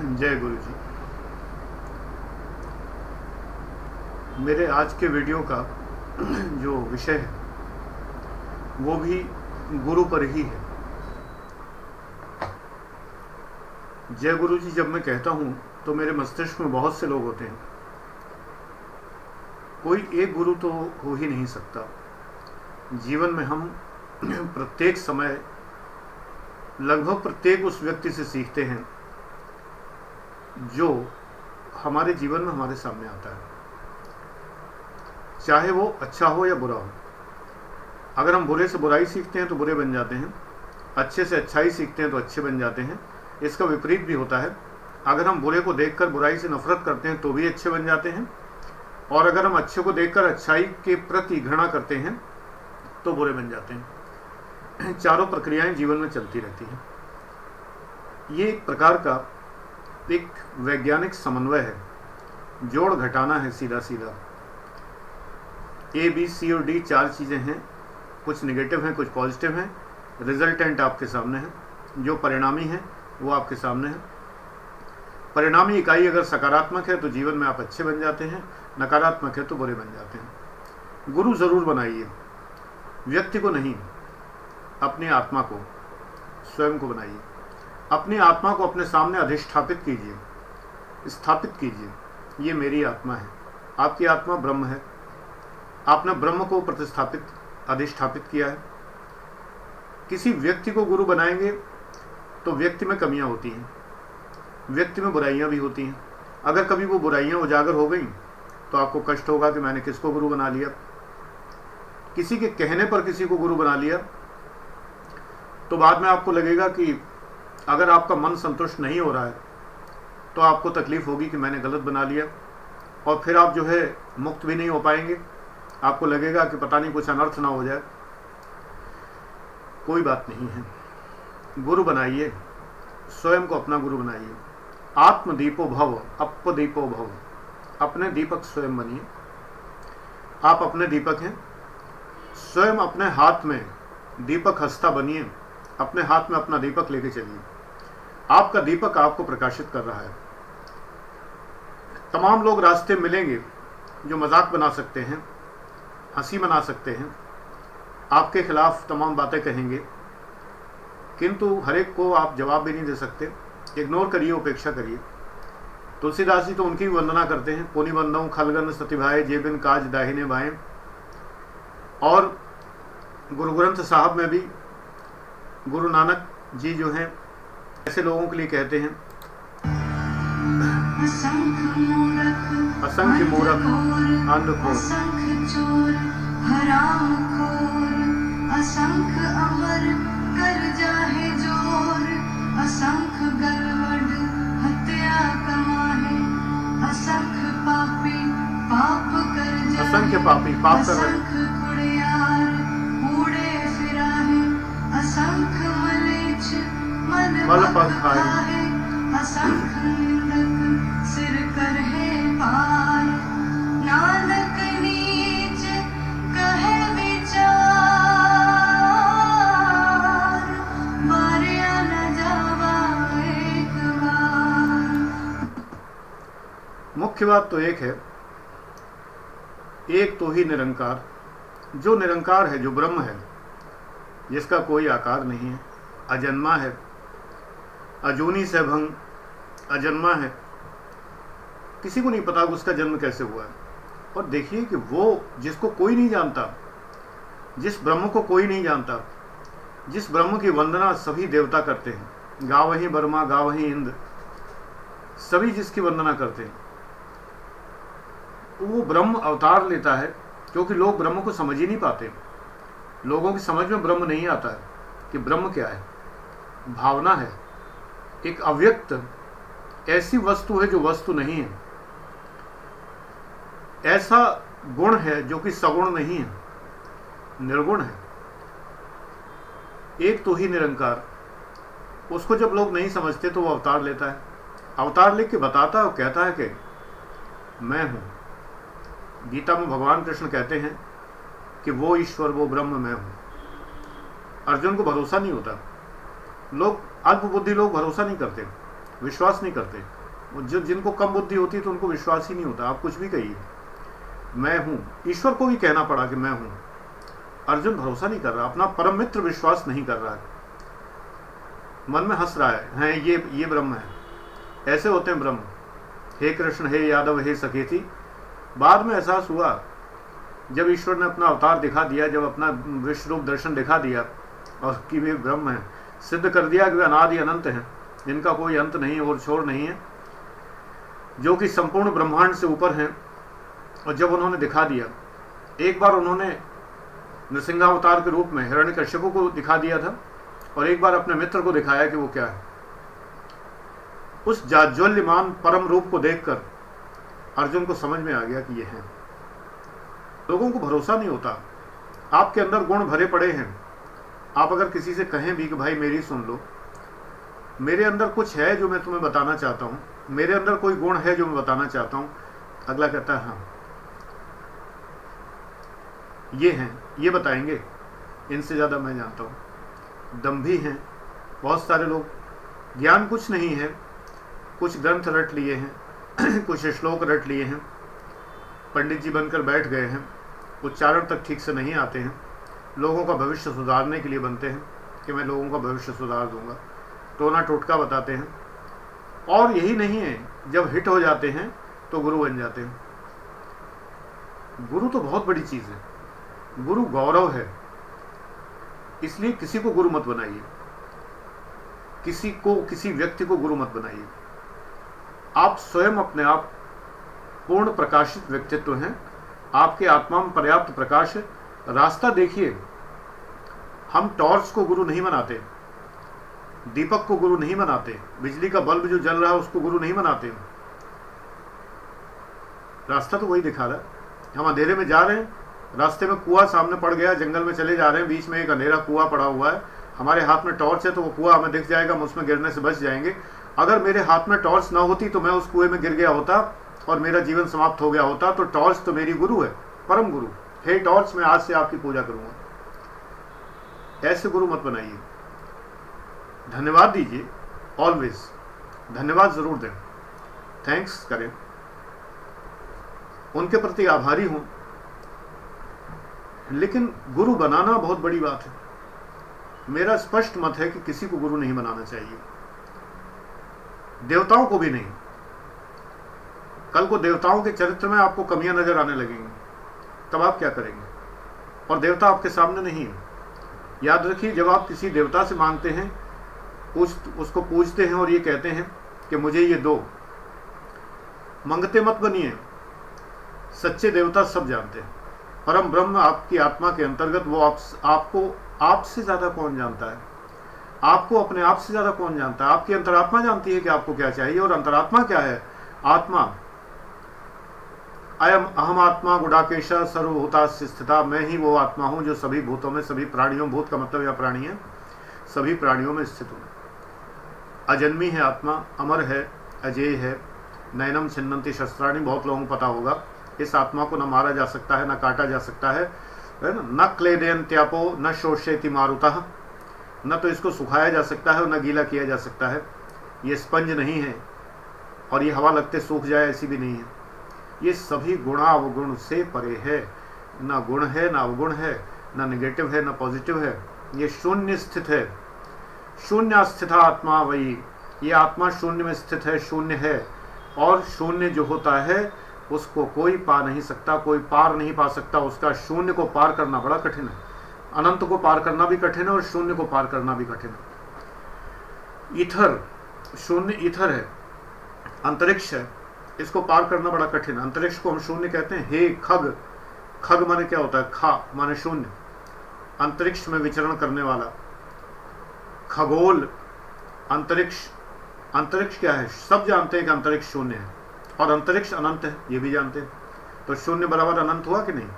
जय गुरु जी। मेरे आज के वीडियो का जो विषय है वो भी गुरु पर ही है। जय गुरु जी जब मैं कहता हूँ तो मेरे मस्तिष्क में बहुत से लोग होते हैं। कोई एक गुरु तो हो ही नहीं सकता। जीवन में हम प्रत्येक समय लगभग प्रत्येक उस व्यक्ति से सीखते हैं जो हमारे जीवन में हमारे सामने आता है, चाहे वो अच्छा हो या बुरा हो। अगर हम बुरे से बुराई सीखते हैं तो बुरे बन जाते हैं, अच्छे से अच्छाई सीखते हैं तो अच्छे बन जाते हैं। इसका विपरीत भी होता है। अगर हम बुरे को देखकर बुराई से नफरत करते हैं तो भी अच्छे बन जाते हैं, और अगर हम अच्छे को देखकर अच्छाई के प्रति घृणा करते हैं तो बुरे बन जाते हैं। चारों प्रक्रियाएं जीवन में चलती रहती हैं। ये एक प्रकार का एक वैज्ञानिक समन्वय है, जोड़ घटाना है सीधा सीधा। ए बी सी और डी चार चीज़ें हैं, कुछ नेगेटिव हैं कुछ पॉजिटिव हैं। रिजल्टेंट आपके सामने है, जो परिणामी है वो आपके सामने है। परिणामी इकाई अगर सकारात्मक है तो जीवन में आप अच्छे बन जाते हैं, नकारात्मक है तो बुरे बन जाते हैं। गुरु ज़रूर बनाइए, व्यक्ति को नहीं, अपनी आत्मा को, स्वयं को बनाइए। अपनी आत्मा को अपने सामने अधिष्ठापित कीजिए, स्थापित कीजिए। ये मेरी आत्मा है। आपकी आत्मा ब्रह्म है। आपने ब्रह्म को प्रतिस्थापित, अधिष्ठापित किया है। किसी व्यक्ति को गुरु बनाएंगे तो व्यक्ति में कमियां होती हैं, व्यक्ति में बुराइयां भी होती हैं। अगर कभी वो बुराइयां उजागर हो गई तो आपको कष्ट होगा कि मैंने किसको गुरु बना लिया। किसी के कहने पर किसी को गुरु बना लिया तो बाद में आपको लगेगा कि अगर आपका मन संतुष्ट नहीं हो रहा है तो आपको तकलीफ होगी कि मैंने गलत बना लिया, और फिर आप जो है मुक्त भी नहीं हो पाएंगे। आपको लगेगा कि पता नहीं कुछ अनर्थ ना हो जाए। कोई बात नहीं है, गुरु बनाइए, स्वयं को अपना गुरु बनाइए। आत्मदीपो भव अपदीपो भव। अपने दीपक स्वयं बनिए। आप अपने दीपक हैं, स्वयं अपने हाथ में दीपक हस्ता बनिए। अपने हाथ में अपना दीपक लेके चलिए। आपका दीपक आपको प्रकाशित कर रहा है। तमाम लोग रास्ते मिलेंगे जो मजाक बना सकते हैं, हंसी बना सकते हैं, आपके खिलाफ तमाम बातें कहेंगे, किंतु हर एक को आप जवाब भी नहीं दे सकते। इग्नोर करिए, उपेक्षा करिए। तुलसीदास जी तो उनकी वंदना करते हैं, पुनि वंदऊ खलगन सतिभाए जे बिन काज दाहिने बाएं। और गुरु ग्रंथ साहब में भी गुरु नानक जी जो हैं ऐसे लोगों के लिए कहते हैं, असंख्य मूर्ख अंधखोर, असंख्य अमर कर जाहे जोर, असंख्य गलवड हत्या कमाहे, असंख्य पापी पाप कर जाहे, असंख्य पापी पाप कर रहे, असंख्य कुड़ियार कूड़े फिराहे, असंख्य मलेच्छ मल पग खाहे, असंख्य निंदक सिर करहे पार, नानक नीच कहे विचार, बारिया न जावा एक बार। मुख्य बात तो एक है, एक तो ही निरंकार। जो निरंकार है, जो ब्रह्म है, जिसका कोई आकार नहीं है, अजन्मा है, अजूनी से भंग, अजन्मा है। किसी को नहीं पता उसका जन्म कैसे हुआ है। और देखिए कि वो जिसको कोई नहीं जानता, जिस ब्रह्म को कोई नहीं जानता, जिस ब्रह्म की वंदना सभी देवता करते हैं, गावहीं बर्मा गावहीं इंद्र, सभी जिसकी वंदना करते हैं, वो ब्रह्म अवतार लेता है। क्योंकि लोग ब्रह्म को समझ ही नहीं पाते। लोगों की समझ में ब्रह्म नहीं आता है कि ब्रह्म क्या है। भावना है, एक अव्यक्त ऐसी वस्तु है जो वस्तु नहीं है, ऐसा गुण है जो कि सगुण नहीं है, निर्गुण है। एक तो ही निरंकार, उसको जब लोग नहीं समझते तो वो अवतार लेता है। अवतार लेके बताता है और कहता है कि मैं हूं। गीता में भगवान कृष्ण कहते हैं कि वो ईश्वर, वो ब्रह्म मैं हूं। अर्जुन को भरोसा नहीं होता। लोग अल्प बुद्धि लोग भरोसा नहीं करते। विश्वास नहीं करते। जो जिनको कम बुद्धि होती है तो उनको विश्वास ही नहीं होता। आप कुछ भी कहिए, मैं हूँ, ईश्वर को भी कहना पड़ा कि मैं हूँ। अर्जुन भरोसा नहीं कर रहा, अपना परम मित्र विश्वास नहीं कर रहा है, मन में हंस रहा है ये ब्रह्म है। ऐसे होते हैं ब्रह्म। हे कृष्ण, हे यादव, हे सखेती। बाद में एहसास हुआ जब ईश्वर ने अपना अवतार दिखा दिया, जब अपना विश्व रूप दर्शन दिखा दिया और कि वे ब्रह्म है, सिद्ध कर दिया कि वे अनादि अनंत हैं, जिनका कोई अंत नहीं और छोर नहीं है, जो कि संपूर्ण ब्रह्मांड से ऊपर हैं। और जब उन्होंने दिखा दिया, एक बार उन्होंने नृसिंहावतार के रूप में हिरण्यकश्यप को दिखा दिया था और एक बार अपने मित्र को दिखाया कि वो क्या है। उस जाज्वल्यमान परम रूप को देखकर अर्जुन को समझ में आ गया कि ये है। लोगों को भरोसा नहीं होता। आपके अंदर गुण भरे पड़े हैं। आप अगर किसी से कहें भी कि भाई मेरी सुन लो, मेरे अंदर कुछ है जो मैं तुम्हें बताना चाहता हूँ, मेरे अंदर कोई गुण है जो मैं बताना चाहता हूँ, अगला कहता है हाँ ये हैं, ये बताएंगे, इनसे ज़्यादा मैं जानता हूँ। दंभी हैं बहुत सारे लोग, ज्ञान कुछ नहीं है, कुछ ग्रंथ रट लिए हैं कुछ श्लोक रट लिए हैं, पंडित जी बनकर बैठ गए हैं, उच्चारण तक ठीक से नहीं आते हैं, लोगों का भविष्य सुधारने के लिए बनते हैं कि मैं लोगों का भविष्य सुधार दूंगा, टोना टोटका बताते हैं। और यही नहीं है, जब हिट हो जाते हैं तो गुरु बन जाते हैं। गुरु तो बहुत बड़ी चीज़ है, गुरु गौरव है। इसलिए किसी को गुरु मत बनाइए, किसी व्यक्ति को गुरु मत बनाइए। आप स्वयं अपने आप पूर्ण प्रकाशित व्यक्तित्व हैं, आपके आत्मा में पर्याप्त प्रकाश है। रास्ता देखिए। हम टॉर्च को गुरु नहीं बनाते, दीपक को गुरु नहीं बनाते, बिजली का बल्ब जो जल रहा है उसको गुरु नहीं बनाते। रास्ता तो वही दिखा रहा है। हम अंधेरे में जा रहे हैं, रास्ते में कुआं सामने पड़ गया, जंगल में चले जा रहे हैं, बीच में एक अंधेरा कुआं पड़ा हुआ है, हमारे हाथ में टॉर्च है तो वो कुआं हमें दिख जाएगा, हम उसमें गिरने से बच जाएंगे। अगर मेरे हाथ में टॉर्च ना होती तो मैं उस कुएं में गिर गया होता और मेरा जीवन समाप्त हो गया होता। तो टॉर्च तो मेरी गुरु है, परम गुरु। हे टॉर्च, मैं आज से आपकी पूजा करूंगा। ऐसे गुरु मत बनाइए। धन्यवाद दीजिए, ऑलवेज धन्यवाद जरूर दें, थैंक्स करें, उनके प्रति आभारी हूं। लेकिन गुरु बनाना बहुत बड़ी बात है। मेरा स्पष्ट मत है कि किसी को गुरु नहीं बनाना चाहिए, देवताओं को भी नहीं। कल को देवताओं के चरित्र में आपको कमियां नजर आने लगेंगी, तब आप क्या करेंगे? और देवता आपके सामने नहीं है। याद रखिए, जब आप किसी देवता से मांगते हैं, उसको पूछते हैं और ये कहते हैं कि मुझे ये दो, मंगते मत बनिए। सच्चे देवता सब जानते हैं। परम ब्रह्म आपकी आत्मा के अंतर्गत, वो आपको आपसे ज्यादा कौन जानता है? आपको अपने आप से ज्यादा कौन जानता है? आपकी अंतरात्मा जानती है कि आपको क्या चाहिए। और अंतरात्मा क्या है? आत्मा अयम अहम आत्मा गुडाकेश सर्वभूतास्य स्थिता। मैं ही वो आत्मा हूं जो सभी भूतों में, सभी प्राणियों, भूत का मतलब या प्राणी है, सभी प्राणियों में स्थित हूं। अजन्मी है आत्मा, अमर है, अजेय है। नैनम छिन्नन्ति शस्त्राणि, बहुत लोगों को पता होगा। इस आत्मा को न मारा जा सकता है, न काटा जा सकता है ना। न क्लेदयन्त्यापो न शोष्यति मारुतः, न तो इसको सुखाया जा सकता है और न गीला किया जा सकता है। ये स्पंज नहीं है और ये हवा लगते सूख जाए, ऐसी भी नहीं है। ये सभी गुणावगुण से परे है। ना गुण है, ना अवगुण है, ना नेगेटिव है, ना पॉजिटिव है। ये शून्य स्थित है। शून्य स्थित आत्मा वही, ये आत्मा शून्य में स्थित है, शून्य है। और शून्य जो होता है उसको कोई पा नहीं सकता, कोई पार नहीं पा सकता। उसका शून्य को पार करना बड़ा कठिन है। अनंत को पार करना भी कठिन है और शून्य को पार करना भी कठिन है। ईथर, शून्य ईथर है, अंतरिक्ष है, इसको पार करना बड़ा कठिन है। अंतरिक्ष को हम शून्य कहते हैं। हे खग, खग माने क्या होता है? खा माने शून्य, अंतरिक्ष में विचरण करने वाला। खगोल, अंतरिक्ष। अंतरिक्ष क्या है? सब जानते हैं कि अंतरिक्ष शून्य है और अंतरिक्ष अनंत है, ये भी जानते हैं। तो शून्य बराबर अनंत हुआ कि नहीं?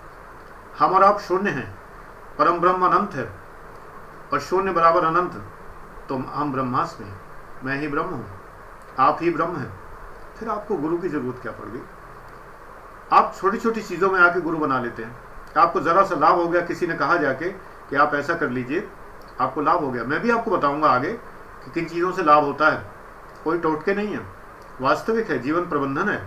हम और आप शून्य हैं, परम ब्रह्म अनंत है और शून्य बराबर अनंत। तो हम ब्रह्मास्मि, मैं ही ब्रह्म हूं, आप ही ब्रह्म हैं। फिर आपको गुरु की जरूरत क्या पड़ गई? आप छोटी छोटी चीजों में आके गुरु बना लेते हैं। आपको जरा सा लाभ हो गया, किसी ने कहा जाके कि आप ऐसा कर लीजिए, आपको लाभ हो गया। मैं भी आपको बताऊंगा आगे कि किन चीजों से लाभ होता है। कोई टोटके नहीं है, वास्तविक है, जीवन प्रबंधन है।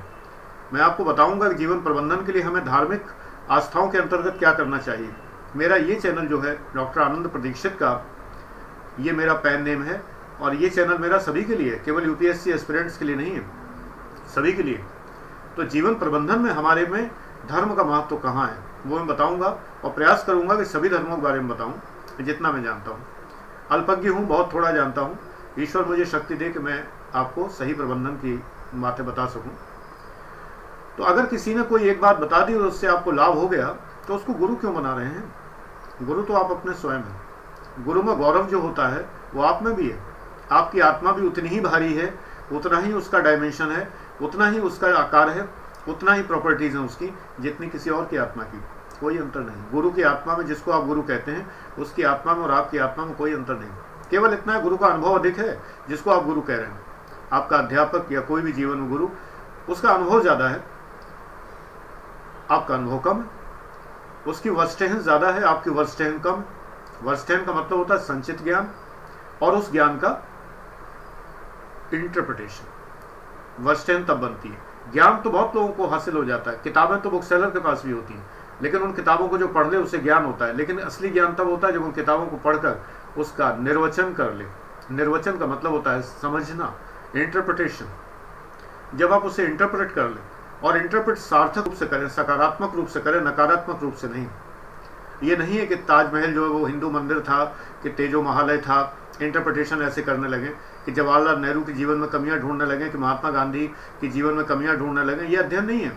मैं आपको बताऊंगा कि जीवन प्रबंधन के लिए हमें धार्मिक आस्थाओं के अंतर्गत क्या करना चाहिए। मेरा ये चैनल जो है डॉक्टर आनंद प्रदीक्षित का, ये मेरा पैन नेम है और ये चैनल मेरा सभी के लिए, केवल यूपीएससी एस्पिरेंट्स के लिए नहीं है, सभी के लिए। तो जीवन प्रबंधन में हमारे में धर्म का महत्व तो कहाँ है वो मैं बताऊंगा और प्रयास करूंगा कि सभी धर्मों के बारे में बताऊं जितना मैं जानता हूं। अल्पज्ञ हूं, बहुत थोड़ा जानता हूं। ईश्वर मुझे शक्ति दे कि मैं आपको सही प्रबंधन की बातें बता सकूं। तो अगर किसी ने कोई एक बात बता दी और उससे आपको लाभ हो गया तो उसको गुरु क्यों बना रहे हैं? गुरु तो आप अपने स्वयं हैं। गुरु में गौरव जो होता है वो आप में भी है। आपकी आत्मा भी उतनी ही भारी है, उतना ही उसका डायमेंशन है, उतना ही उसका आकार है, उतना ही प्रॉपर्टीज है उसकी जितनी किसी और की आत्मा की। कोई अंतर नहीं। गुरु की आत्मा में, जिसको आप गुरु कहते हैं, उसकी आत्मा में और आपकी आत्मा में कोई अंतर नहीं। केवल इतना है, गुरु का अनुभव अधिक है जिसको आप गुरु कह रहे हैं। आपका अध्यापक या कोई भी जीवन में गुरु, उसका अनुभव ज्यादा है, आपका अनुभव कम है। उसकी वर्षटेहन ज्यादा है, आपकी वर्षटेहन कम। वर्षटेहन का मतलब होता है संचित ज्ञान और उस ज्ञान का इंटरप्रिटेशन। वर्षटेहन तब बनती है। ज्ञान तो बहुत लोगों को हासिल हो जाता है, किताबें तो बुक सेलर के पास भी होती हैं, लेकिन उन किताबों को जो पढ़ ले उससे ज्ञान होता है। लेकिन असली ज्ञान तब होता है जब उन किताबों को पढ़कर उसका निर्वचन कर ले। निर्वचन का मतलब होता है समझना, इंटरप्रिटेशन। जब आप उसे इंटरप्रेट कर ले, और इंटरप्रेट सार्थक रूप से करें, सकारात्मक रूप से करें, नकारात्मक रूप से नहीं। ये नहीं है कि ताजमहल जो है वो हिंदू मंदिर था, कि तेजो महालय था, इंटरप्रिटेशन ऐसे करने लगे कि जवाहरलाल नेहरू के जीवन में कमियां ढूंढने लगे, कि महात्मा गांधी के जीवन में कमियां ढूंढने लगे। ये अध्ययन नहीं है,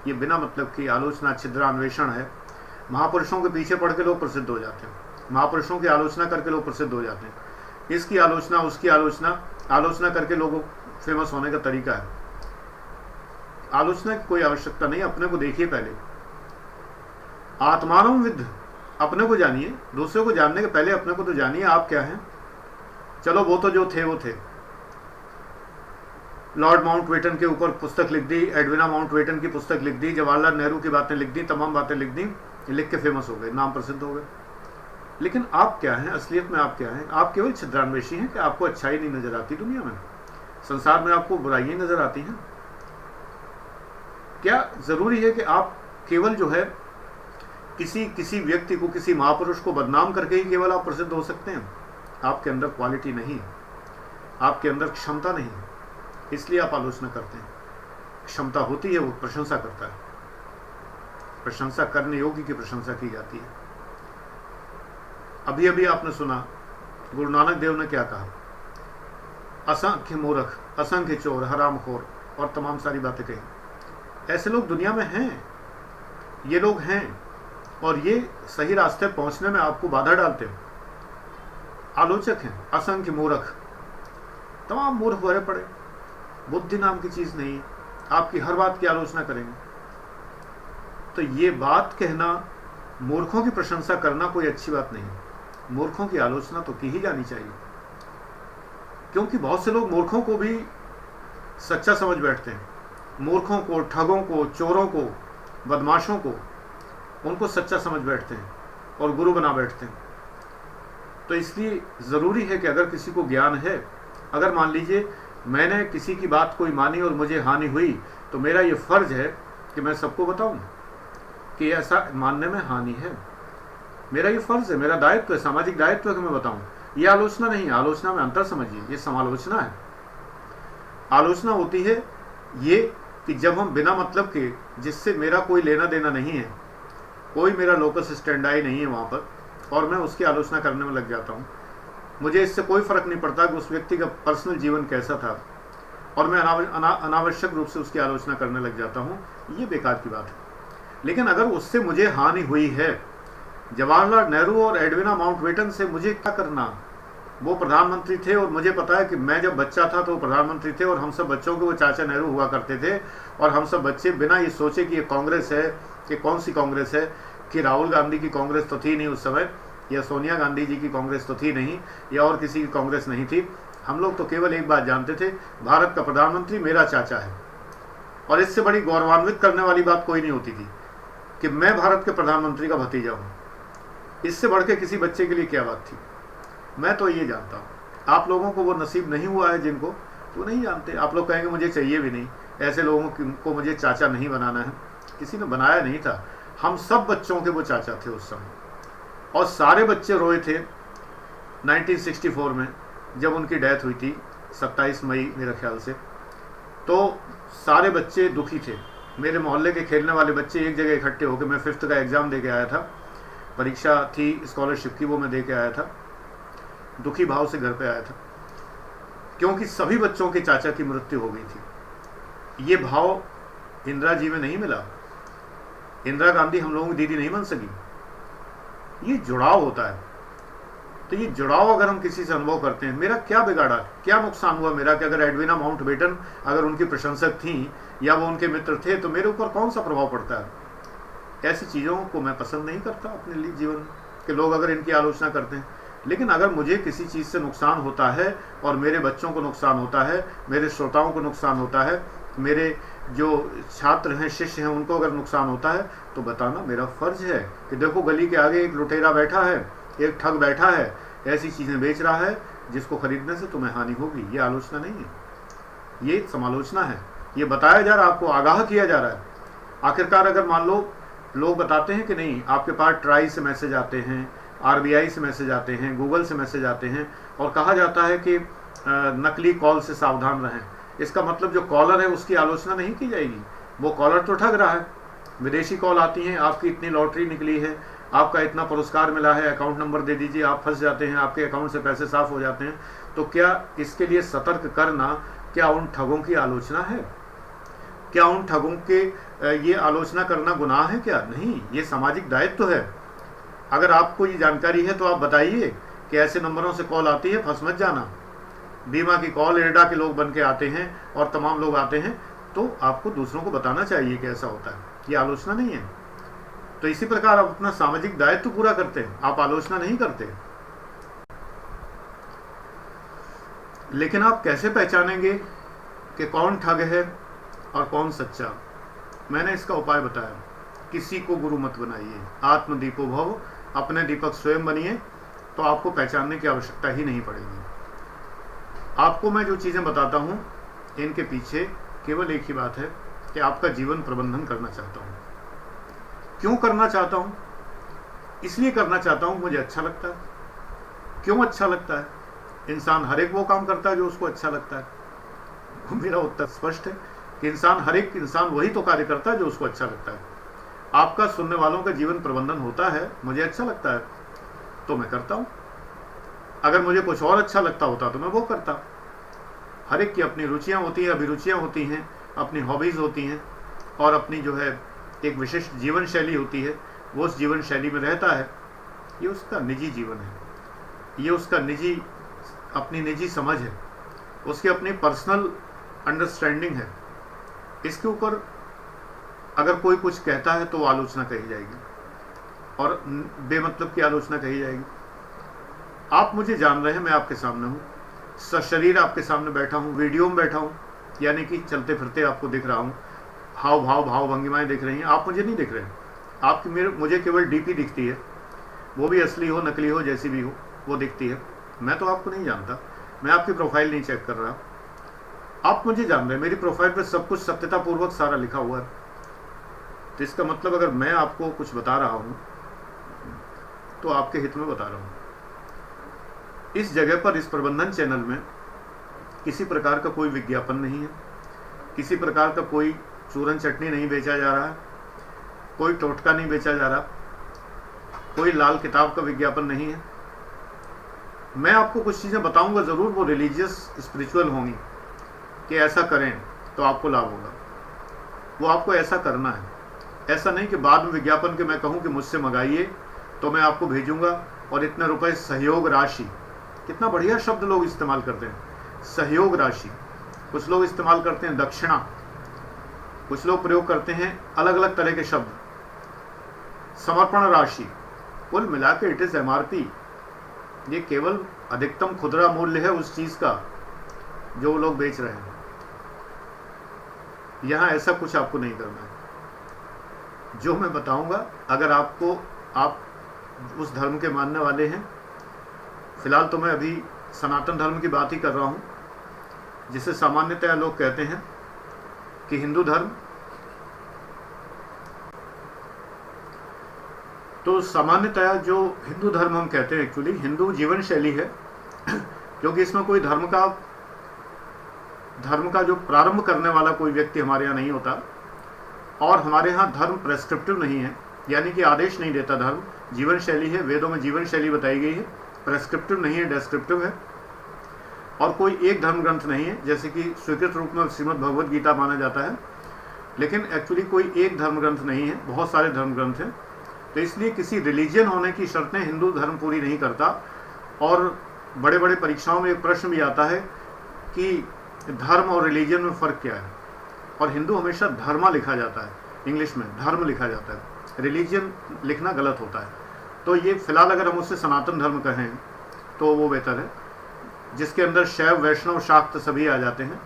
ये बिना मतलब की आलोचना, छिद्रान्वेषण है। महापुरुषों के पीछे पढ़ के लोग प्रसिद्ध हो जाते हैं, महापुरुषों की आलोचना करके लोग प्रसिद्ध हो जाते हैं। इसकी आलोचना, उसकी आलोचना, आलोचना करके लोगों फेमस होने का तरीका है। आलोचना की कोई आवश्यकता नहीं। अपने को देखिए पहले, आत्मानं विद्ध, अपने को जानिए। दूसरे को जानने के पहले अपने को तो जानिए, आप क्या हैं। चलो वो तो जो थे वो थे। लॉर्ड माउंटबेटन के ऊपर पुस्तक लिख दी, एडविना माउंटबेटन की पुस्तक लिख दी, जवाहरलाल नेहरू की बातें लिख दी, तमाम बातें लिख दी, लिख के फेमस हो गए, नाम प्रसिद्ध हो गए। लेकिन आप क्या हैं? असलियत में आप क्या हैं? आप केवल छिद्रान्वेषी हैं कि आपको अच्छाई नहीं नजर आती दुनिया में, संसार में आपको बुराइयां नजर आती हैं। क्या जरूरी है कि आप केवल जो है किसी व्यक्ति को, किसी महापुरुष को बदनाम करके ही केवल आप प्रसिद्ध हो सकते हैं? आपके अंदर क्वालिटी नहीं है, आपके अंदर क्षमता नहीं है, इसलिए आप आलोचना करते हैं। क्षमता होती है, वो प्रशंसा करता है। प्रशंसा करने योग्य की प्रशंसा की जाती है। अभी अभी आपने सुना गुरु नानक देव ने क्या कहा, असंख्य मूर्ख, असंख्य चोर, हरामखोर और तमाम सारी बातें कही। ऐसे लोग दुनिया में हैं, ये लोग हैं, और ये सही रास्ते पहुंचने में आपको बाधा डालते हैं। आलोचक हैं, असंख्य मूर्ख, तमाम मूर्ख भरे पड़े, बुद्धि नाम की चीज नहीं, आपकी हर बात की आलोचना करेंगे। तो ये बात कहना, मूर्खों की प्रशंसा करना कोई अच्छी बात नहीं है। मूर्खों की आलोचना तो की ही जानी चाहिए, क्योंकि बहुत से लोग मूर्खों को भी सच्चा समझ बैठते हैं। मूर्खों को, ठगों को, चोरों को, बदमाशों को, उनको सच्चा समझ बैठते हैं और गुरु बना बैठते हैं। तो इसलिए जरूरी है कि अगर किसी को ज्ञान है, अगर मान लीजिए मैंने किसी की बात कोई मानी और मुझे हानि हुई, तो मेरा ये फर्ज है कि मैं सबको बताऊं कि ऐसा मानने में हानि है। मेरा ये फर्ज है, मेरा दायित्व है, सामाजिक दायित्व है कि मैं बताऊं। ये आलोचना नहीं है। आलोचना में अंतर समझिए, ये समालोचना है। आलोचना होती है ये कि जब हम बिना मतलब के, जिससे मेरा कोई लेना देना नहीं है, कोई मेरा लोकस स्टैंडाई नहीं है वहां पर, और मैं उसकी आलोचना करने में लग जाता हूं। मुझे इससे कोई फर्क नहीं पड़ता कि उस व्यक्ति का पर्सनल जीवन कैसा था, और मैं अनावश्यक रूप से उसकी आलोचना करने लग जाता हूं। ये बेकार की बात है। लेकिन अगर उससे मुझे हानि हुई है, जवाहरलाल नेहरू और एडविना माउंटबेटन से मुझे क्या करना? वो प्रधानमंत्री थे और मुझे पता है कि मैं जब बच्चा था तो वो प्रधानमंत्री थे, और हम सब बच्चों के वो चाचा नेहरू हुआ करते थे, और हम सब बच्चे बिना ये सोचे कि ये कांग्रेस है, कि कौन सी कांग्रेस है, कि राहुल गांधी की कांग्रेस तो थी नहीं उस समय, या सोनिया गांधी जी की कांग्रेस तो थी नहीं, या और किसी की कांग्रेस नहीं थी। हम लोग तो केवल एक बात जानते थे, भारत का प्रधानमंत्री मेरा चाचा है। और इससे बड़ी गौरवान्वित करने वाली बात कोई नहीं होती थी कि मैं भारत के प्रधानमंत्री का भतीजा हूँ। इससे बढ़ के किसी बच्चे के लिए क्या बात थी? मैं तो ये जानता हूँ। आप लोगों को वो नसीब नहीं हुआ है जिनको, तो नहीं जानते। आप लोग कहेंगे मुझे चाहिए भी नहीं, ऐसे लोगों को मुझे चाचा नहीं बनाना है। किसी ने बनाया नहीं था, हम सब बच्चों के वो चाचा थे उस समय। और सारे बच्चे रोए थे 1964 में जब उनकी डेथ हुई थी, 27 मई मेरे ख्याल से। तो सारे बच्चे दुखी थे। मेरे मोहल्ले के खेलने वाले बच्चे एक जगह इकट्ठे होकर, मैं 5th का एग्ज़ाम दे के आया था, परीक्षा थी स्कॉलरशिप की, वो मैं दे के आया था, दुखी भाव से घर पे आया था, क्योंकि सभी बच्चों के चाचा की मृत्यु हो गई थी। ये भाव इंदिरा जी में नहीं मिला। इंदिरा गांधी हम लोगों की दीदी नहीं बन सकी। ये जुड़ाव होता है। तो ये जुड़ाव अगर हम किसी से अनुभव करते हैं, मेरा क्या बिगाड़ा, क्या नुकसान हुआ मेरा, कि अगर एडविना माउंटबेटन अगर उनकी प्रशंसक थी या वो उनके मित्र थे, तो मेरे ऊपर कौन सा प्रभाव पड़ता है। ऐसी चीज़ों को मैं पसंद नहीं करता अपने लिए जीवन के, लोग अगर इनकी आलोचना करते हैं। लेकिन अगर मुझे किसी चीज़ से नुकसान होता है और मेरे बच्चों को नुकसान होता है, मेरे श्रोताओं को नुकसान होता है, मेरे जो छात्र हैं, शिष्य हैं, उनको अगर नुकसान होता है, तो बताना मेरा फर्ज है कि देखो गली के आगे एक लुटेरा बैठा है, एक ठग बैठा है, ऐसी चीज़ें बेच रहा है जिसको खरीदने से तुम्हें हानि होगी। ये आलोचना नहीं है, ये समालोचना है। ये बताया जा रहा है, आपको आगाह किया जा रहा है। आखिरकार अगर मान लो लोग बताते हैं कि नहीं, आपके पास ट्राई से मैसेज आते हैं, RBI से मैसेज आते हैं, गूगल से मैसेज आते हैं, और कहा जाता है कि नकली कॉल से सावधान रहें, इसका मतलब जो कॉलर है उसकी आलोचना नहीं की जाएगी। वो कॉलर तो ठग रहा है। विदेशी कॉल आती हैं, आपकी इतनी लॉटरी निकली है, आपका इतना पुरस्कार मिला है, अकाउंट नंबर दे दीजिए, आप फंस जाते हैं, आपके अकाउंट से पैसे साफ हो जाते हैं। तो क्या इसके लिए सतर्क करना, क्या उन ठगों की आलोचना है? क्या उन ठगों के ये आलोचना करना गुनाह है? क्या नहीं, ये सामाजिक दायित्व है। अगर आपको ये जानकारी है तो आप बताइए कि ऐसे नंबरों से कॉल आती है, फंस मत जाना। बीमा की कॉल, एडा के लोग बन के आते हैं और तमाम लोग आते हैं, तो आपको दूसरों को बताना चाहिए कि ऐसा होता है। ये आलोचना नहीं है। तो इसी प्रकार आप अपना सामाजिक दायित्व पूरा करते हैं, आप आलोचना नहीं करते। लेकिन आप कैसे पहचानेंगे कि कौन ठग है और कौन सच्चा? मैंने इसका उपाय बताया, किसी को गुरु मत बनाइए, आत्मदीपो भव, अपने दीपक स्वयं बनिए, तो आपको पहचानने की आवश्यकता ही नहीं पड़ेगी। आपको मैं जो चीज़ें बताता हूँ, इनके पीछे केवल एक ही बात है कि आपका जीवन प्रबंधन करना चाहता हूँ। क्यों करना चाहता हूँ? इसलिए करना चाहता हूँ, मुझे अच्छा लगता है। क्यों अच्छा लगता है? इंसान हर एक वो काम करता है जो उसको अच्छा लगता है। मेरा उत्तर स्पष्ट है कि हर एक इंसान वही तो कार्य करता है जो उसको अच्छा लगता है। आपका सुनने वालों का जीवन प्रबंधन होता है, मुझे अच्छा लगता है तो मैं करता हूँ। अगर मुझे कुछ और अच्छा लगता होता तो मैं वो करता। हर एक की अपनी रुचियाँ होती हैं, अभिरुचियाँ होती हैं, अपनी हॉबीज़ होती हैं, और अपनी जो है एक विशिष्ट जीवन शैली होती है, वो उस जीवन शैली में रहता है। ये उसका निजी जीवन है, ये उसका अपनी निजी समझ है, उसकी अपनी पर्सनल अंडरस्टैंडिंग है। इसके ऊपर अगर कोई कुछ कहता है तो आलोचना कही जाएगी, और बेमतलब की आलोचना कही जाएगी। आप मुझे जान रहे हैं, मैं आपके सामने हूँ, सशरीर आपके सामने बैठा हूँ, वीडियो में बैठा हूँ, यानी कि चलते फिरते आपको दिख रहा हूँ, भाव भंगिमाएँ दिख रही हैं, आप मुझे नहीं दिख रहे हैं। आपकी मुझे केवल डीपी दिखती है, वो भी असली हो नकली हो जैसी भी हो, वो दिखती है। मैं तो आपको नहीं जानता, मैं आपकी प्रोफाइल नहीं चेक कर रहा, आप मुझे जान रहे हैं। मेरी प्रोफाइल पे सब कुछ सत्यतापूर्वक सारा लिखा हुआ है। तो इसका मतलब अगर मैं आपको कुछ बता रहा हूँ तो आपके हित में बता रहा हूँ। इस जगह पर, इस प्रबंधन चैनल में किसी प्रकार का कोई विज्ञापन नहीं है, किसी प्रकार का कोई चूरन चटनी नहीं बेचा जा रहा है, कोई टोटका नहीं बेचा जा रहा, कोई लाल किताब का विज्ञापन नहीं है। मैं आपको कुछ चीज़ें बताऊंगा ज़रूर, वो रिलीजियस स्पिरिचुअल होंगी कि ऐसा करें तो आपको लाभ होगा, वो आपको ऐसा करना है। ऐसा नहीं कि बाद में विज्ञापन के मैं कहूँ कि मुझसे मंगाइए तो मैं आपको भेजूंगा और इतने रुपए सहयोग राशि, कितना बढ़िया शब्द लोग इस्तेमाल करते हैं, सहयोग राशि। कुछ लोग इस्तेमाल करते हैं दक्षिणा, कुछ लोग प्रयोग करते हैं अलग अलग तरह के शब्द, समर्पण राशि। कुल मिला के इट इज MRP। ये केवल अधिकतम खुदरा मूल्य है उस चीज का जो लोग बेच रहे हैं। यहां ऐसा कुछ आपको नहीं करना है। जो मैं बताऊंगा, अगर आप उस धर्म के मानने वाले हैं, फिलहाल तो मैं अभी सनातन धर्म की बात ही कर रहा हूं, जिसे सामान्यतया लोग कहते हैं कि हिंदू धर्म, तो सामान्यतया जो हिंदू धर्म हम कहते हैं एक्चुअली हिंदू जीवन शैली है, क्योंकि इसमें कोई धर्म का जो प्रारंभ करने वाला कोई व्यक्ति हमारे यहाँ नहीं होता, और हमारे यहाँ धर्म प्रेस्क्रिप्टिव नहीं है, यानी कि आदेश नहीं देता धर्म, जीवन शैली है। वेदों में जीवन शैली बताई गई है, प्रेस्क्रिप्टिव नहीं है, डेस्क्रिप्टिव है। और कोई एक धर्म ग्रंथ नहीं है, जैसे कि स्वीकृत रूप में श्रीमद् भगवद गीता माना जाता है, लेकिन एक्चुअली कोई एक धर्म ग्रंथ नहीं है, बहुत सारे धर्म ग्रंथ हैं। तो इसलिए किसी रिलीजियन होने की शर्तें हिंदू धर्म पूरी नहीं करता। और बड़े बड़े परीक्षाओं में एक प्रश्न भी आता है कि धर्म और रिलीजियन में फ़र्क क्या है, और हिंदू हमेशा धर्मा लिखा जाता है, इंग्लिश में धर्म लिखा जाता है, रिलीजियन लिखना गलत होता है। तो ये फिलहाल अगर हम उससे सनातन धर्म कहें तो वो बेहतर है, जिसके अंदर शैव वैष्णव शाक्त सभी आ जाते हैं।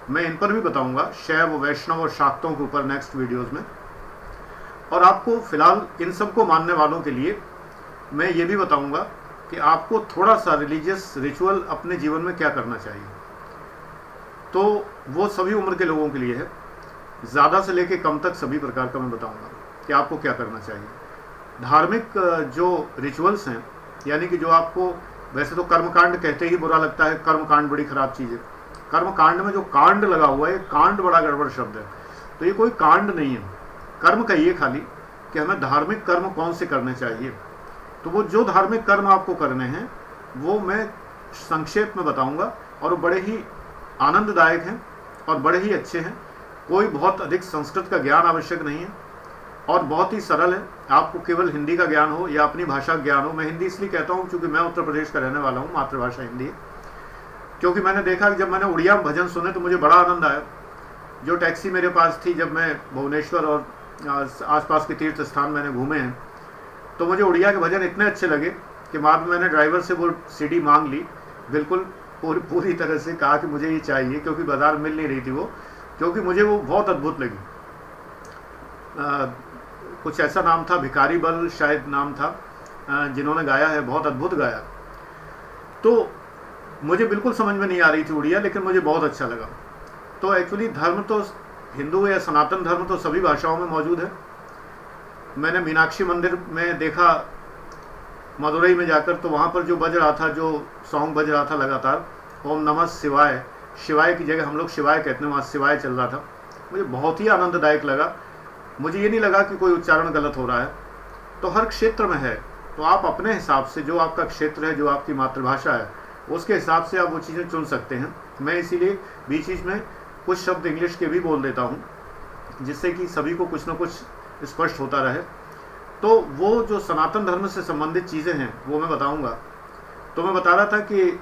मैं इन पर भी बताऊंगा, शैव वैष्णव और शाक्तों के ऊपर नेक्स्ट वीडियोज़ में। और आपको फिलहाल इन सब को मानने वालों के लिए मैं ये भी बताऊंगा कि आपको थोड़ा सा रिलीजियस रिचुअल अपने जीवन में क्या करना चाहिए। तो वो सभी उम्र के लोगों के लिए है, ज़्यादा से लेके कम तक सभी प्रकार का मैं बताऊंगा कि आपको क्या करना चाहिए। धार्मिक जो रिचुअल्स हैं, यानी कि जो आपको, वैसे तो कर्मकांड कहते ही बुरा लगता है, कर्मकांड बड़ी खराब चीज़ है। कर्मकांड में जो कांड लगा हुआ है, कांड बड़ा गड़बड़ शब्द है, तो ये कोई कांड नहीं है, कर्म कहिए खाली कि हमें धार्मिक कर्म कौन से करने चाहिए। तो वो जो धार्मिक कर्म आपको करने हैं वो मैं संक्षेप में बताऊंगा, और वो बड़े ही आनंददायक हैं और बड़े ही अच्छे हैं। कोई बहुत अधिक संस्कृत का ज्ञान आवश्यक नहीं है और बहुत ही सरल है। आपको केवल हिंदी का ज्ञान हो या अपनी भाषा का ज्ञान हो। मैं हिंदी इसलिए कहता हूँ क्योंकि मैं उत्तर प्रदेश का रहने वाला हूँ, मातृभाषा हिंदी है। क्योंकि मैंने देखा कि जब मैंने उड़िया में भजन सुने तो मुझे बड़ा आनंद आया। जो टैक्सी मेरे पास थी, जब मैं भुवनेश्वर और आसपास के तीर्थ स्थान मैंने घूमे हैं, तो मुझे उड़िया के भजन इतने अच्छे लगे कि बाद में मैंने ड्राइवर से वो सीडी मांग ली, बिल्कुल पूरी तरह से कहा कि मुझे ये चाहिए, क्योंकि बाजार मिल नहीं रही थी वो, क्योंकि मुझे वो बहुत अद्भुत लगी। कुछ ऐसा नाम था, भिखारी बल शायद नाम था, जिन्होंने गाया है, बहुत अद्भुत गाया। तो मुझे बिल्कुल समझ में नहीं आ रही थी उड़िया, लेकिन मुझे बहुत अच्छा लगा। तो एक्चुअली धर्म तो हिंदू या सनातन धर्म तो सभी भाषाओं में मौजूद है। मैंने मीनाक्षी मंदिर में देखा मदुरई में जाकर, तो वहाँ पर जो बज रहा था, जो सॉन्ग बज रहा था लगातार, ओम नमः शिवाय, शिवाय की जगह हम लोग शिवाय कहते हैं, वहाँ शिवाय चल रहा था। मुझे बहुत ही आनंददायक लगा। मुझे ये नहीं लगा कि कोई उच्चारण गलत हो रहा है। तो हर क्षेत्र में है, तो आप अपने हिसाब से, जो आपका क्षेत्र है, जो आपकी मातृभाषा है, उसके हिसाब से आप वो चीज़ें चुन सकते हैं। मैं इसीलिए बीच बीच में कुछ शब्द इंग्लिश के भी बोल देता हूँ, जिससे कि सभी को कुछ ना कुछ स्पष्ट होता रहे। तो वो जो सनातन धर्म से संबंधित चीज़ें हैं वो मैं बताऊँगा। तो मैं बता रहा था कि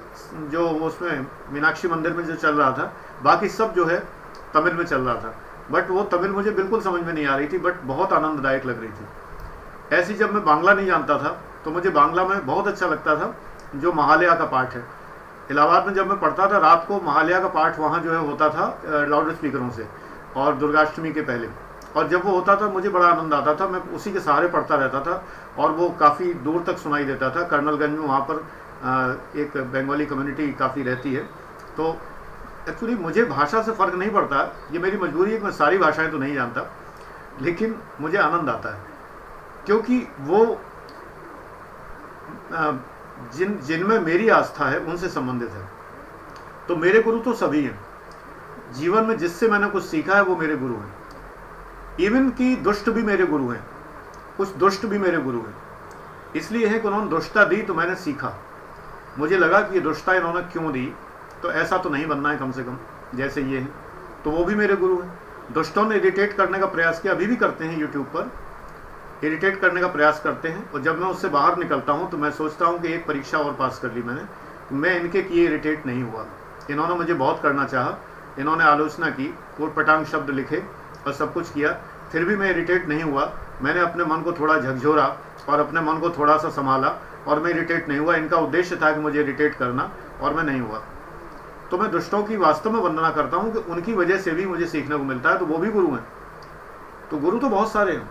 जो उसमें मीनाक्षी मंदिर में जो चल रहा था, बाकी सब जो है तमिल में चल रहा था, बट वो तमिल मुझे बिल्कुल समझ में नहीं आ रही थी, बट बहुत आनंददायक लग रही थी। ऐसी जब मैं बांग्ला नहीं जानता था तो मुझे बांग्ला में बहुत अच्छा लगता था, जो महालया का पाठ है। इलाहाबाद में जब मैं पढ़ता था, रात को महालया का पाठ वहाँ जो है होता था लाउड स्पीकरों से, और दुर्गाष्टमी के पहले। और जब वो होता था मुझे बड़ा आनंद आता था, मैं उसी के सहारे पढ़ता रहता था, और वो काफ़ी दूर तक सुनाई देता था। कर्नलगंज में वहाँ पर एक बंगाली कम्युनिटी काफ़ी रहती है। तो एक्चुअली मुझे भाषा से फ़र्क नहीं पड़ता, ये मेरी मजबूरी है कि मैं सारी भाषाएं तो नहीं जानता, लेकिन मुझे आनंद आता है, क्योंकि वो जिनमें मेरी आस्था है उनसे संबंधित है। तो मेरे गुरु तो सभी हैं। जीवन में जिससे मैंने कुछ सीखा है वो मेरे गुरु हैं। इवन कि दुष्ट भी मेरे गुरु हैं, कुछ दुष्ट भी मेरे गुरु हैं। इसलिए है कि उन्होंने दुष्टता दी तो मैंने सीखा। मुझे लगा कि ये दुष्टता इन्होंने क्यों दी, तो ऐसा तो नहीं बनना है कम से कम जैसे ये हैं, तो वो भी मेरे गुरु हैं। दुष्टों ने इरिटेट करने का प्रयास किया, अभी भी करते हैं, यूट्यूब पर इरिटेट करने का प्रयास करते हैं। और जब मैं उससे बाहर निकलता हूँ तो मैं सोचता हूँ कि एक परीक्षा और पास कर ली मैंने, मैं इनके किए इरिटेट नहीं हुआ। इन्होंने मुझे बहुत करना चाहा, इन्होंने आलोचना की, कोट-पटांग शब्द लिखे और सब कुछ किया, फिर भी मैं इरिटेट नहीं हुआ। मैंने अपने मन को थोड़ा झकझोरा और अपने मन को थोड़ा सा संभाला, और मैं इरिटेट नहीं हुआ। इनका उद्देश्य था कि मुझे इरिटेट करना, और मैं नहीं हुआ। तो मैं दुष्टों की वास्तव में वंदना करता हूँ कि उनकी वजह से भी मुझे सीखने को मिलता है, तो वो भी गुरु हैं। तो गुरु तो बहुत सारे हैं,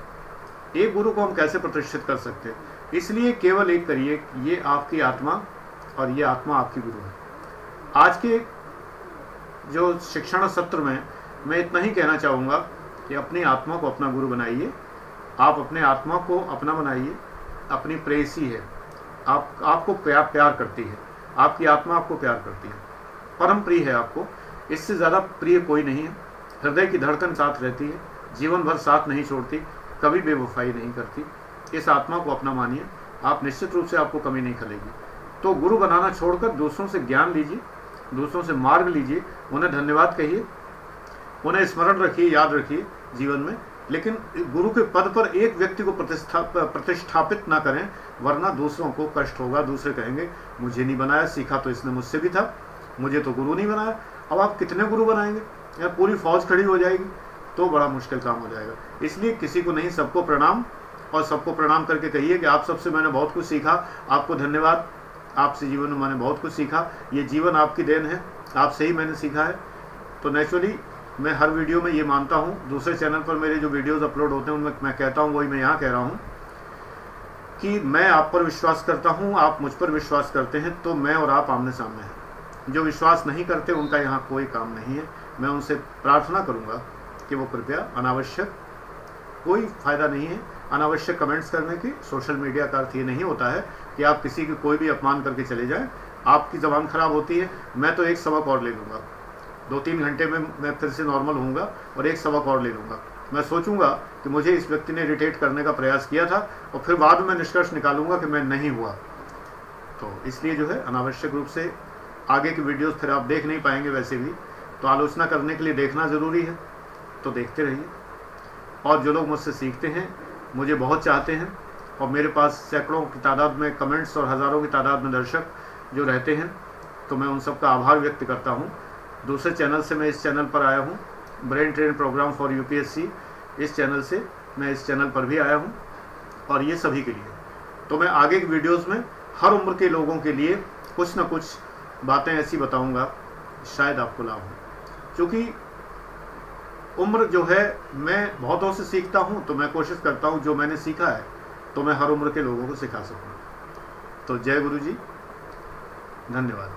एक गुरु को हम कैसे प्रतिष्ठित कर सकते हैं। इसलिए केवल एक करिए, ये आपकी आत्मा और ये आत्मा आपकी गुरु है। आज के जो शिक्षण सत्र में मैं इतना ही कहना चाहूँगा कि अपनी आत्मा को अपना गुरु बनाइए। आप अपने आत्मा को अपना बनाइए। अपनी प्रेयसी है, आपको प्यार करती है, आपकी आत्मा आपको प्यार करती है, परम प्रिय है आपको। इससे ज़्यादा प्रिय कोई नहीं है। हृदय की धड़कन साथ रहती है, जीवन भर साथ नहीं छोड़ती, कभी बेवफाई नहीं करती। इस आत्मा को अपना मानिए, आप निश्चित रूप से आपको कमी नहीं खलेगी। तो गुरु बनाना छोड़कर दूसरों से ज्ञान लीजिए, दूसरों से मार्ग लीजिए, उन्हें धन्यवाद कहिए, उन्हें स्मरण रखिए, याद रखिए जीवन में। लेकिन गुरु के पद पर एक व्यक्ति को प्रतिष्ठापित ना करें, वरना दूसरों को कष्ट होगा। दूसरे कहेंगे मुझे नहीं बनाया, सीखा तो इसने मुझसे भी था, मुझे तो गुरु नहीं बनाया। अब आप कितने गुरु बनाएंगे? या पूरी फौज खड़ी हो जाएगी तो बड़ा मुश्किल काम हो जाएगा। इसलिए किसी को नहीं, सबको प्रणाम, और सबको प्रणाम करके कहिए कि आप सबसे मैंने बहुत कुछ सीखा, आपको धन्यवाद, आपसे जीवन में मैंने बहुत कुछ सीखा, ये जीवन आपकी देन है, आपसे ही मैंने सीखा है। तो नेचुरली मैं हर वीडियो में ये मानता हूँ, दूसरे चैनल पर मेरे जो वीडियोस अपलोड होते हैं उनमें मैं कहता हूँ, वही मैं यहाँ कह रहा हूँ कि मैं आप पर विश्वास करता हूँ, आप मुझ पर विश्वास करते हैं, तो मैं और आप आमने सामने हैं। जो विश्वास नहीं करते उनका यहाँ कोई काम नहीं है। मैं उनसे प्रार्थना करूँगा कि वो कृपया अनावश्यक, कोई फ़ायदा नहीं है अनावश्यक कमेंट्स करने की। सोशल मीडिया का अर्थ ये नहीं होता है कि आप किसी की कोई भी अपमान करके चले जाएं। आपकी ज़बान ख़राब होती है, मैं तो एक सबक और ले लूँगा, 2-3 घंटे में मैं फिर से नॉर्मल होऊंगा और एक सबक और ले लूँगा। मैं सोचूंगा कि मुझे इस व्यक्ति ने इरिटेट करने का प्रयास किया था, और फिर बाद में निष्कर्ष निकालूंगा कि मैं नहीं हुआ। तो इसलिए जो है अनावश्यक रूप से आगे की वीडियोस फिर आप देख नहीं पाएंगे। वैसे भी तो आलोचना करने के लिए देखना ज़रूरी है, तो देखते रहिए। और जो लोग मुझसे सीखते हैं, मुझे बहुत चाहते हैं, और मेरे पास सैकड़ों की तादाद में कमेंट्स और हज़ारों की तादाद में दर्शक जो रहते हैं, तो मैं उन सबका आभार व्यक्त करता हूँ। दूसरे चैनल से मैं इस चैनल पर आया हूँ, brain train programme for UPSC, इस चैनल से मैं इस चैनल पर भी आया हूँ, और ये सभी के लिए। तो मैं आगे की वीडियोस में हर उम्र के लोगों के लिए कुछ ना कुछ बातें ऐसी बताऊँगा, शायद आपको लाभ हो। क्योंकि उम्र जो है, मैं बहुतों से सीखता हूँ, तो मैं कोशिश करता हूँ जो मैंने सीखा है तो मैं हर उम्र के लोगों को सिखा सकूँ। तो जय गुरु जी, धन्यवाद।